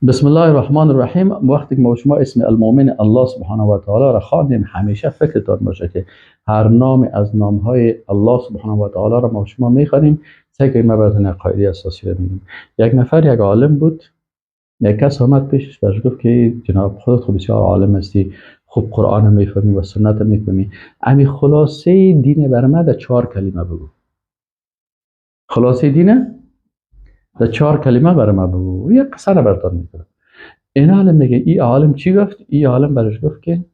بسم الله الرحمن الرحیم. وقتی که ما شما اسم المؤمن الله سبحانه و تعالی را خواندیم، همیشه فکرتان باشه که هر نام از نامهای الله سبحانه و تعالی را ما شما میخوانیم. سعی کنیم ما براتون قاعده اساسی رو میگیم. یک نفر یک عالم بود، یک کس آمد پیشش برش گفت که جناب خودت خب بسیار عالم هستی، خوب قرآن میفهمی و سنت میفهمی، امی خلاصه دین بر من در 4 کلمه بگو. خلاصه دینه در 4 کلمه بر من بگو. یک قصه را براتون میگم. این عالم میگه این عالم چی گفت؟ این عالم برش گفت که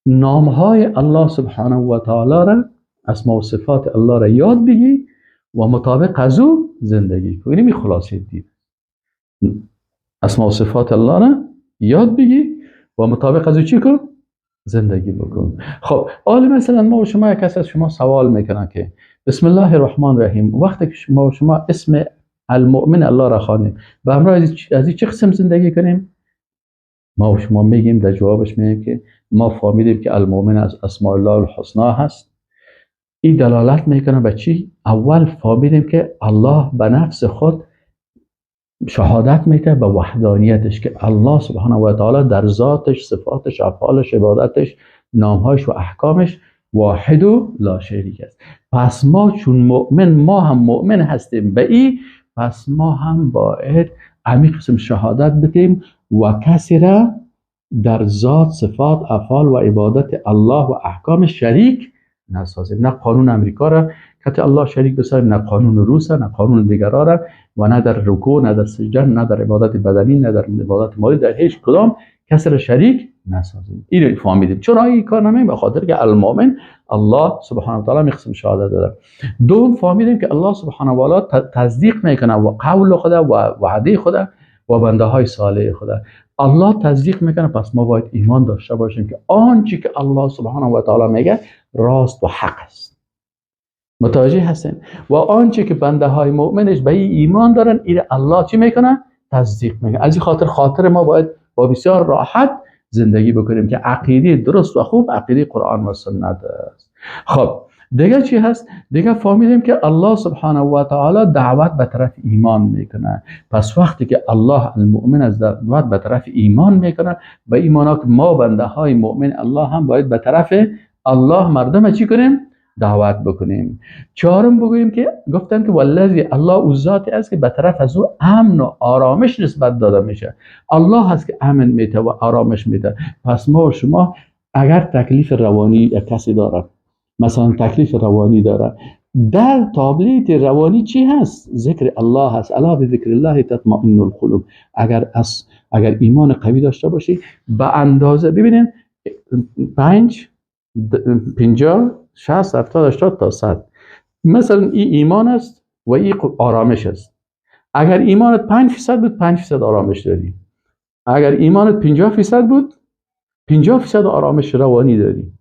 نامهای الله سبحانه و تعالی را، اسما و صفات الله را یاد بگی و مطابق از او زندگی کن. اینی خلاصه دین. اسما و صفات الله را یاد بگی و مطابق از او چی کن؟ زندگی بکن. خب حالا مثلا ما و شما، یک کس از شما سوال میکنه که بسم الله الرحمن الرحیم، وقتی که ما و شما اسم المؤمن الله را خوانیم و همراه از این چه قسم زندگی کنیم؟ ما و شما میگیم در جوابش میگیم که ما فهمیدیم که المؤمن از اسماء الله الحسنا هست. این دلالت میکنه به چی؟ اول فهمیدیم که الله به نفس خود شهادت میده به وحدانیتش، که الله سبحانه و تعالی در ذاتش، صفاتش، افعالش، عبادتش، نامهاش و احکامش واحد و لا شریک است. پس ما چون مؤمن، ما هم مؤمن هستیم به این، پس ما هم باید همین قسم شهادت بدیم و کسی را در ذات، صفات، افعال و عبادت الله و احکام شریک نسازیم. نه قانون امریکا را که الله شریک بسازیم، نه قانون روس، نه قانون دیگران را، و نه در رکوع، نه در سجده، نه در عبادت بدنی، نه در عبادت مالی، در هیچ کدام کسی را شریک نسازیم. این رو فهمیدیم. چرا این کار نمیم؟ به خاطر که المؤمن الله سبحانه و تعالی میخواستم شهادت داده. دوم فهمیدیم که الله سبحانه و تعالی تصدیق میکنه و قول خدا و وعده خدا و بنده های صالح خدا. الله تصدیق میکنه، پس ما باید ایمان داشته باشیم که آنچه که الله سبحانه و تعالی میگه راست و حق است. متوجه هستین؟ و آنچه که بنده های مؤمنش به این ایمان دارن، این الله چی میکنه؟ تصدیق میکنه. از این خاطر ما باید با بسیار راحت زندگی بکنیم که عقیده درست و خوب عقیده قرآن و سنت است. خب دیگه چی هست؟ دیگه فهمیدیم که الله سبحانه و تعالی دعوت به طرف ایمان میکنه. پس وقتی که الله المؤمن از دعوت به طرف ایمان میکنه، به ایمانا که ما بنده های مؤمن الله هم باید به طرف الله مردم چی کنیم؟ دعوت بکنیم. چهارم بگوییم که گفتن که والذی، الله او ذاتی است که به طرف از او امن و آرامش نسبت داده میشه. الله هست که امن میده و آرامش میده. پس ما و شما اگر تکلیف روانی یک کسی داره، مثلا تکلیف روانی داره، در تابلیت روانی چی هست؟ ذکر الله هست. الا بذکر الله تطمئن القلوب. اگر ایمان قوی داشته باشی، به اندازه ببینین 5 50 60 70 80 تا 100، مثلا این ایمان است و این آرامش است. اگر ایمانت 5% بود 5% آرامش داری. اگر ایمانت 50% بود 50% آرامش روانی داری.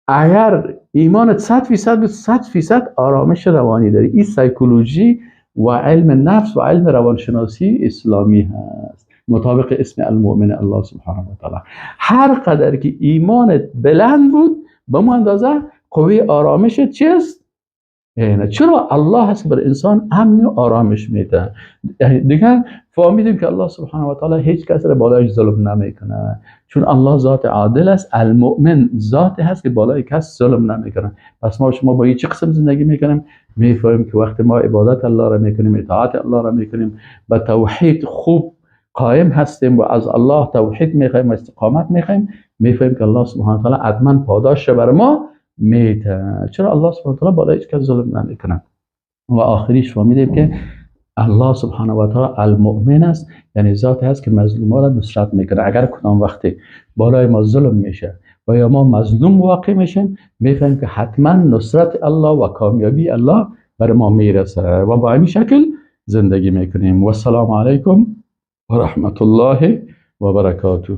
اگر ایمانت 100% بود 100% آرامش روانی داری. این سایکولوژی و علم نفس و علم روانشناسی اسلامی هست، مطابق اسم المؤمن الله سبحانه و تعالی. هر قدر که ایمانت بلند بود، به اون اندازه قوی آرامشت چیست؟ چرا؟ الله هست که بر انسان امن و آرامش میده. دیگه فهمیدیم که الله سبحانه و تعالی هیچ کس را بالایش ظلم نمیکنه، چون الله ذات عادل است. المؤمن ذاتی هست که بالای کس ظلم نمیکنه. پس ما شما با این چه قسم زندگی میکنیم؟ میفهمیم که وقتی ما عبادت الله را میکنیم، اطاعت الله را میکنیم، به توحید خوب قائم هستیم و از الله توحید میخوایم و استقامت میخوایم، میفهمیم که الله سبحانه و تعالی عدمن پاداش بر ما میده. چرا؟ الله سبحانه و تعالی بالای هیچ کس ظلم نمیکنه. و آخریش فهمیدیم که الله سبحانه و تعالی المؤمن است، یعنی ذاتی هست که مظلوما را نصرت میکنه. اگر کدام وقتی بالای ما ظلم میشه و یا ما مظلوم واقع میشیم، میفهمیم که حتما نصرت الله و کامیابی الله بر ما میرسه و با این شکل زندگی میکنیم. و السلام علیکم و رحمت الله و برکاته.